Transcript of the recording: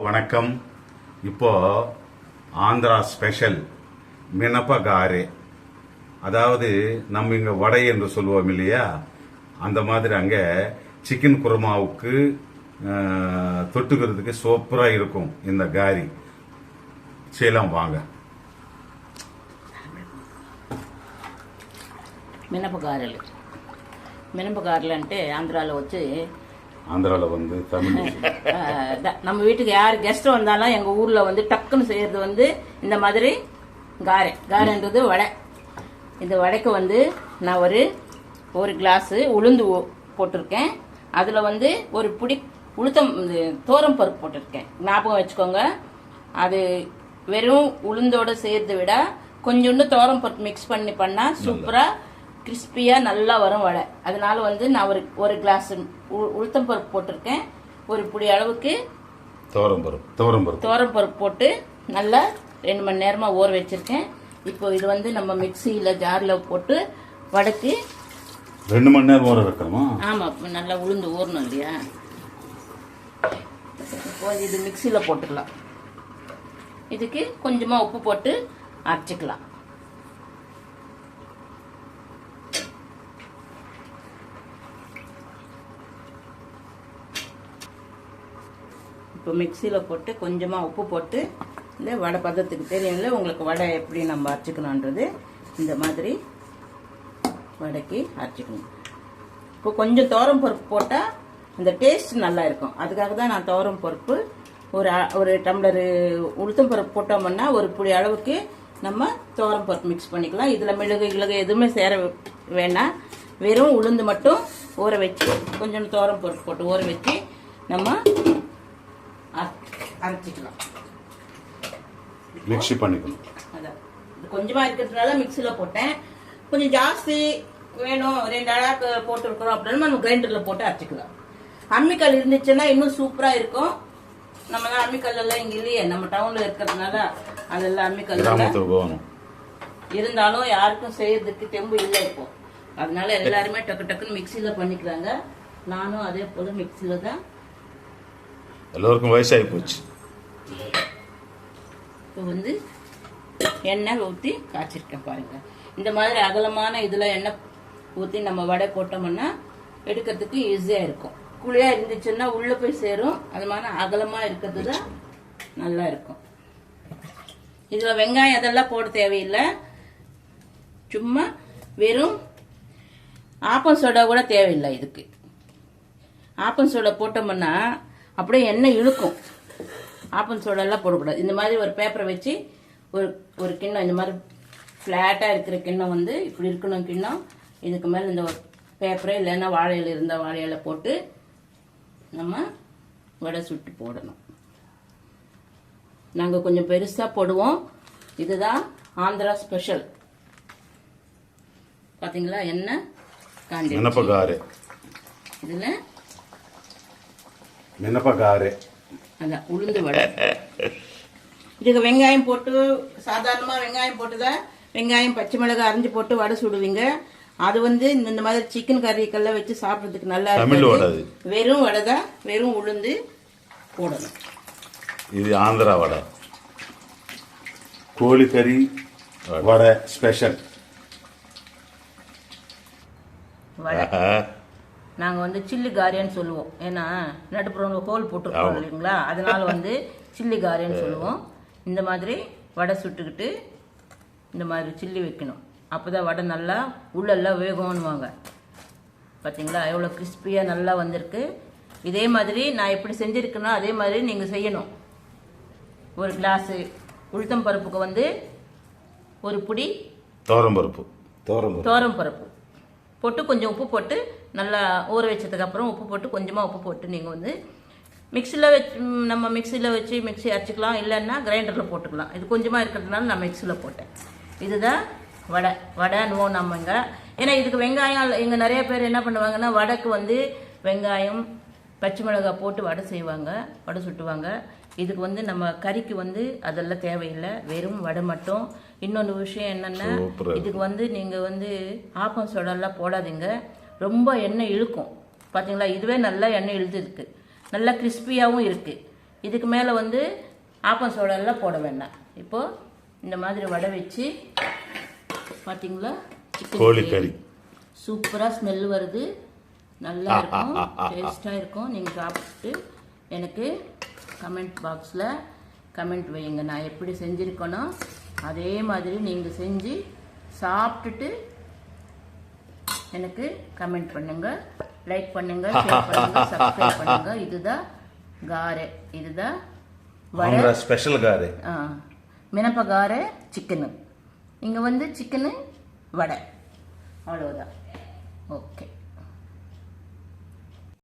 வணக்கம். இப்போ ஆந்திரா ஸ்பெஷல் மினப்பகாரே, அதாவது நம்ம இங்க வடை என்று சொல்லுவோம் இல்லையா, அந்த மாதிரி அங்க சிக்கன் குருமாவுக்கு தொட்டுக்கிறதுக்கு சூப்பரா இருக்கும் இந்த காரி. செய்யலாம் வாங்க. మినపగారెలు అంటే ఆంధ్రాలో వచ్చి ஆந்திராவில் வந்து தமிழ் நம்ம வீட்டுக்கு யார் கெஸ்ட் வந்தாலும் எங்கள் ஊரில் வந்து டக்குன்னு செய்யறது வந்து இந்த மாதிரி காரைன்றது வடை. இந்த வடைக்கு வந்து நான் ஒரு கிளாஸு உளுந்து போட்டிருக்கேன். அதில் வந்து ஒரு பிடி தோரம் பருப்பு போட்டிருக்கேன். ஞாபகம் வச்சுக்கோங்க, அது வெறும் உளுந்தோட செய்யறதை விட கொஞ்சோண்டு தோரம் பருப்பு மிக்ஸ் பண்ணால் சூப்பராக கிறிஸ்பியாக நல்லா வரும் வடை. அதனால வந்து நான் ஒரு கிளாஸ் உளுத்தம் பருப்பு போட்டிருக்கேன். ஒரு பிடி அளவுக்கு தோரம் பருப்பு போட்டு நல்லா 2 மணி நேரமாக ஊற வச்சிருக்கேன். இப்போ இது வந்து நம்ம மிக்சியில் ஜாரில் போட்டு வடைக்கு 2 மணி நேரம் ஊற வைக்கணுமா? ஆமாம், நல்லா உளுந்து ஊறணும் இல்லையா. இப்போ இது மிக்சியில் போட்டுக்கலாம். இதுக்கு கொஞ்சமாக உப்பு போட்டு அரைச்சிக்கலாம். இப்போ மிக்சியில் போட்டு கொஞ்சமாக உப்பு போட்டு இந்த வடை பதத்துக்கு தெரியும்ல உங்களுக்கு, வடை எப்படி நம்ம அரைச்சிக்கணுன்றது. இந்த மாதிரி வடைக்கு அரைச்சிக்கணும். இப்போ கொஞ்சம் துவரம் பருப்பு போட்டால் இந்த டேஸ்ட் நல்லா இருக்கும். அதுக்காக தான் நான் துவரம் பருப்பு ஒரு டம்ளர் உளுத்தம் பருப்பு போட்டோம்னா ஒரு புடி அளவுக்கு நம்ம துவரம் பருப்பு மிக்ஸ் பண்ணிக்கலாம். இதில் மிளகு எதுவுமே சேர வேணாம். வெறும் உளுந்து மட்டும் ஊற வச்சு கொஞ்சம் துவரம் பருப்பு போட்டு ஊற வச்சு நம்ம அரைச்சிக்கலாம். மிக்ஸி பண்ணிக்கணும். அதான் கொஞ்சமா இருக்கிறதுனால மிக்சியில் போட்டேன். கொஞ்சம் ஜாஸ்தி வேணும், 2 அழகு போட்டு இருக்கிறோம் அப்படின்னா நம்ம கிரைண்டர்ல போட்டு அரைச்சிக்கலாம். அம்மிக்கல் இருந்துச்சுன்னா இன்னும் சூப்பரா இருக்கும். நம்ம தான் அம்மிக்கல் எல்லாம் இங்க இல்லையே, நம்ம டவுன்ல இருக்கிறதுனால அதெல்லாம் அம்மிக்கல் இருந்தாலும் யாருக்கும் செய்யறதுக்கு தெம்பு இல்லை இப்போ. அதனால எல்லாருமே டக்குன்னு மிக்சியில பண்ணிக்கிறாங்க. நானும் அதே போல மிக்சியில தான். எல்லோருக்கும் வயசாகி போச்சு. இப்போ வந்து எண்ணெய் ஊற்றி காய்ச்சிருக்கேன் பாருங்க. இந்த மாதிரி அகலமான இதில் எண்ணெய் ஊற்றி நம்ம வடை போட்டோம்னா எடுக்கிறதுக்கு ஈஸியாக இருக்கும். குழியாக இருந்துச்சுன்னா உள்ளே போய் சேரும். அது மாதிரி அகலமாக இருக்கிறது தான் நல்லா இருக்கும். இதில் வெங்காயம் அதெல்லாம் போட தேவையில்லை. சும்மா வெறும் ஆப்பம் சோடா கூட தேவையில்லை. இதுக்கு ஆப்பம் சோடா போட்டோம்னா அப்படியே எண்ணெய் இழுக்கும். ஆப்பம் சோடெல்லாம் போடக்கூடாது. இந்த மாதிரி ஒரு பேப்பரை வச்சு ஒரு கிண்ணம், இந்த மாதிரி ஃப்ளாட்டாக இருக்கிற கிண்ணம் வந்து இப்படி இருக்கணும் கிண்ணம். இதுக்கு மேலே இந்த ஒரு பேப்பரை இல்லைன்னா வாழையில இருந்தால் வாழையில போட்டு நம்ம வடை சுட்டு போடணும். நாங்கள் கொஞ்சம் பெருசாக போடுவோம். இதுதான் ஆந்திரா ஸ்பெஷல். பார்த்தீங்களா, எண்ணெய் காஞ்சி இதில் மினப்பகாரே, அதான் உளுந்து வடை. இதுக்கு வெங்காயம் போட்டு சாதாரணமாக வெங்காயம் போட்டுதான் வெங்காயம் பச்சை மிளகாய் அரைஞ்சு போட்டு வடை சுடுவீங்க. அது வந்து இந்த மாதிரி சிக்கன் கறிக்கெல்லாம் வச்சு சாப்பிட்றதுக்கு நல்லா இருக்கும். வெறும் வடை தான், வெறும் உளுந்து போடணும். இது ஆந்திரா வடை, கோழிக்கறி வடை ஸ்பெஷல் வடை. நாங்கள் வந்து சில்லி காரியன்னு சொல்லுவோம். ஏன்னா நடுப்புறம் ஹோல் போட்டுருக்கோம் இல்லைங்களா, அதனால வந்து சில்லி காரியன்னு சொல்லுவோம். இந்த மாதிரி வடை சுட்டுக்கிட்டு இந்த மாதிரி சில்லி வைக்கணும். அப்போ தான் வடை நல்லா உள்ளெல்லாம் வேகணுவாங்க. பார்த்தீங்களா எவ்வளோ கிறிஸ்பியாக நல்லா வந்திருக்கு. இதே மாதிரி நான் எப்படி செஞ்சுருக்கேனோ அதே மாதிரி நீங்கள் செய்யணும். ஒரு கிளாஸு உளுத்தம் பருப்புக்கு வந்து ஒரு பிடி தோரம் பருப்பு போட்டு கொஞ்சம் உப்பு போட்டு நல்லா ஊற வச்சதுக்கப்புறம் உப்பு போட்டு கொஞ்சமாக உப்பு போட்டு நீங்கள் வந்து மிக்சியில் வச்சு மிக்சி அரைச்சிக்கலாம். இல்லைன்னா கிரைண்டரில் போட்டுக்கலாம். இது கொஞ்சமாக இருக்கிறதுனால நான் மிக்சியில் போட்டேன். இதுதான் வடைன்னுவோம் நம்ம இங்கே. ஏன்னா இதுக்கு வெங்காயம் இங்கே நிறைய பேர் என்ன பண்ணுவாங்கன்னா வடைக்கு வந்து வெங்காயம் பச்சை மிளகாய் போட்டு வடை செய்வாங்க, வடை சுட்டுவாங்க. இதுக்கு வந்து நம்ம கறிக்கு வந்து அதெல்லாம் தேவையில்லை, வெறும் வடை மட்டும். இன்னொன்று விஷயம் என்னென்னா, இதுக்கு வந்து நீங்கள் வந்து ஆப்பம் சோடெல்லாம் போடாதீங்க, ரொம்ப எண்ணெய் இழுக்கும். பார்த்தீங்களா, இதுவே நல்லா எண்ணெய் இழுத்துருக்கு, நல்லா கிறிஸ்பியாகவும் இருக்குது. இதுக்கு மேலே வந்து ஆப்பம் சோடெல்லாம் போட வேண்டாம். இப்போது இந்த மாதிரி வடை வச்சு பார்த்தீங்களா, கோழிக்கறி சூப்பராக ஸ்மெல் வருது, நல்லா இருக்கும், டேஸ்ட்டாக இருக்கும். நீங்கள் சாப்பிட்டு எனக்கு கமெண்ட் பாக்ஸில் கமெண்ட் வையுங்க. நான் எப்படி செஞ்சுருக்கேனோ அதே மாதிரி நீங்கள் செஞ்சு சாப்பிட்டுட்டு எனக்கு கமெண்ட் பண்ணுங்கள், லைக் பண்ணுங்கள், ஷேர் பண்ணுங்கள், சப்ஸ்கிரைப் பண்ணுங்கள். இதுதான் காரே, இதுதான் வடை ஸ்பெஷல் காரே, மினப்பகாரே சிக்கனு. இங்கே வந்து சிக்கனு வடை, அவ்வளோதான். ஓகே.